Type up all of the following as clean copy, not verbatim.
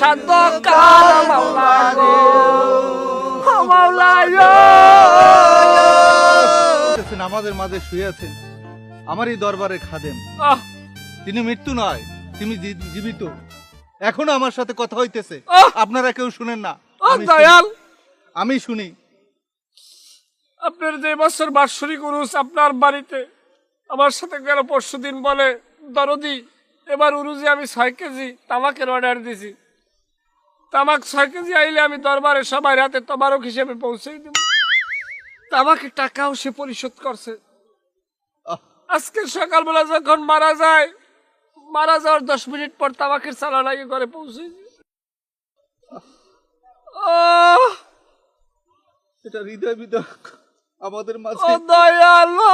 সাধ্য কার মাওলা রে ও মাওলা আমাদের মাঝে শুয়ে আছেন আমারই দরবারে খাদেম। তিনি মৃত্যু নয়, তিনি জীবিত, এখনো আমার সাথে কথা হইতেছে। আপনারা কেউ শুনেন না? দয়াল, আমি শুনি। আপনার যে বছর বাৎসরিক উরুস আপনার বাড়িতে আমার সাথে গেল পরশুদিন, বলে দরদি এবার উরুজে আমি 6 কেজি তামাকের অর্ডার দিছি। তামাক 6 কেজি আইলে আমি দরবারে সবাই রাতে তবারক হিসেবে পৌঁছে দেব। তামাকের টাকাও সে পরিশোধ করছে। আজকে সকালবেলা যখন মারা যাওয়ার 10 মিনিট পর তামাকের চালা লাগিয়ে ঘরে পৌঁছে। এটা হৃদয় বিদারক আমাদের মাঝে। ও দয়ালো,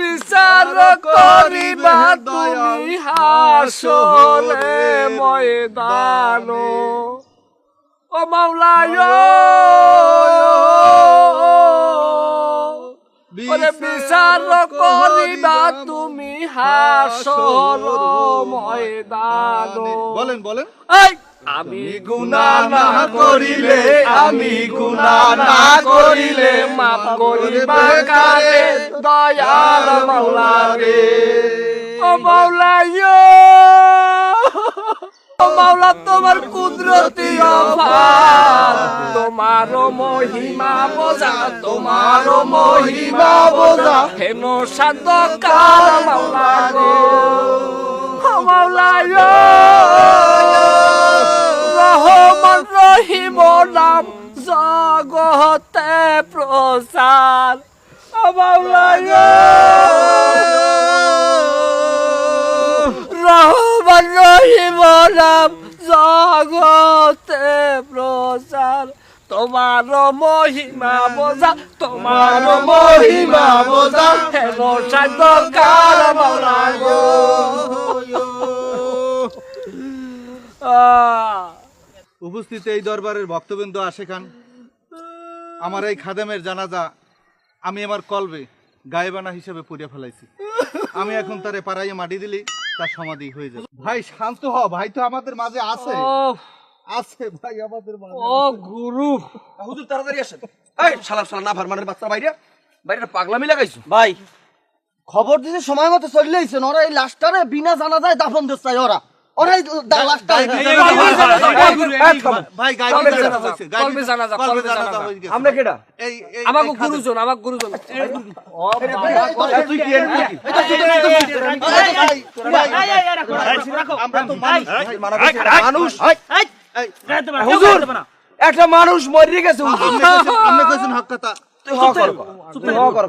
বিচার করিবা তুমি হাসরে ময়দান। ও মাওলায় বিচার করিবা তুমি হাসর ময়দান। বলেন বলেন। আমি গুনাহ না করিলে, আমি গুনাহ না করিলে মাফ করিবা কারে দয়াল মাওলা রে ও মাওলা ও মাওলা তোমার কুদরতি অপার, তোমার মহিমা বোঝা, তোমার মহিমা বোঝা হেন সাধ্য কার মাওলা রে ও মাওলা রহমান রহিম নাম জগতে প্রসার ও মাওলা রহমান রহিম নাম জগতে প্রসার, তোমার মহিমা বোঝা, তোমার মহিমা বোঝা হেন সাধ্য কার মাওলা গো। উপস্থিত এই দরবারের ভক্তবৃন্দ আশেখান, আমার এই খাদেমের জানাজা আমি আমার কলবে গায়েবানা হিসেবে পুড়িয়ে ফেলাইছি। আমি এখন তারে পাড়াইয়ে মাটি দিলি তার সমাধি হয়ে যাবে। ভাই শান্ত হ, ভাই তো আমাদের মাঝে আছে। আছে ভাই আমাদের মাঝে। ও গুরু, হুজুর তাড়াতাড়ি আসেন। এই শালা না ফারমানের বাচ্চা বাইরে পাগলামি লাগাইছো ভাই। খবর দিতে সময় মতো চলে আইছেন, ওরা এই লাশটারে বিনা জানাজায় দাফন দিতে চাই। ওরা ভাই আমরা কেডা? আমাকে গুরুজন, আমাকে গুরুজন। তুই কি মানুষ? হুজুর একটা মানুষ মরে গেছে। আপনি কইছেন হক কথা। তুই হক কর।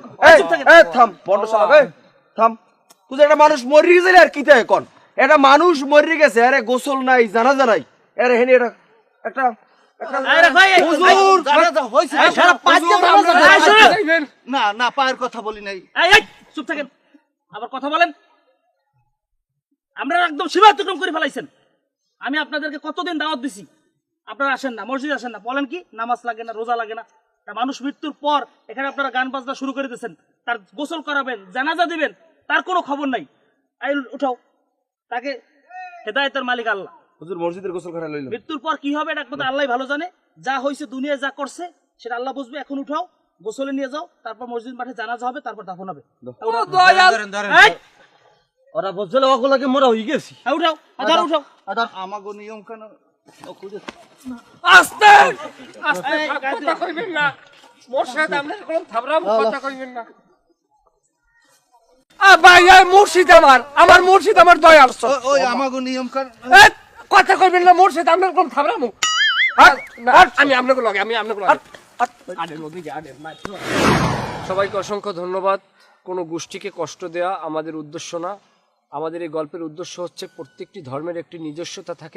এই থাম বন্ধ শালা, এই থাম। তুই একটা মানুষ মরে গেছে আর কি তাই কোন? এটা মানুষ মরে গেছে, আরে গোসল নাই, জানাজা নাই। আরে হেনি এটা একটা হুজুর জানাজা হইছে। না না, পায়ের কথা বলি নাই। চুপ থাকেন, আবার কথা বলেন। আমরা একদম সীমা অতিক্রম করে ফেলাইছেন। আমি আপনাদেরকে কতদিন দাওয়াত দিছি, আপনারা আসেন না, মসজিদ আসেন না। বলেন কি নামাজ লাগে না, রোজা লাগে না? মানুষ মৃত্যুর পর এখানে আপনারা গান বাজনা শুরু করে দিয়েছেন, তার গোসল করাবেন, জানাজা দিবেন, তার কোনো খবর নাই। উঠাও তাকে, হেদায়েতের মালিক আল্লাহ। হুজুর মসজিদের গোসল করা লইল। মৃত্যুর পর কি হবে এটা একমাত্র আল্লাহই ভালো জানে। যা হয়েছে দুনিয়ায় যা করছে সেটা আল্লাহ বুঝবে। এখন উঠাও, গোসলে নিয়ে যাও, তারপর মসজিদ মাঠে জানাজা হবে, তারপর দাফন হবে। ওরা বলছিল ওগুলোকে মোরা হয়ে গেছি। উঠাও, আধার উঠাও। আমাগো নিয়ম কেন? আস্তে আস্তে কথা কইবেন না, মোরশেদ আমরা কোন থাবরাম কথা কইবেন না। ভাই মুর্শিদ আমার মুর্শিদ আমার দয়াল। ওই আমাগো নিয়ম কেন? কথা কইবেন না, মুর্শিদ আমরা কোন থাবরাম। আমি আপনাকে লগে, আমি আপনাকে লগে। সবাইকে অসংখ্য ধন্যবাদ। কোনো গোষ্ঠীকে কষ্ট দেয়া আমাদের উদ্দেশ্য না। আমাদের এই গল্পের উদ্দেশ্য হচ্ছে প্রত্যেকটি ধর্মের একটি নিজস্বতা থাকে।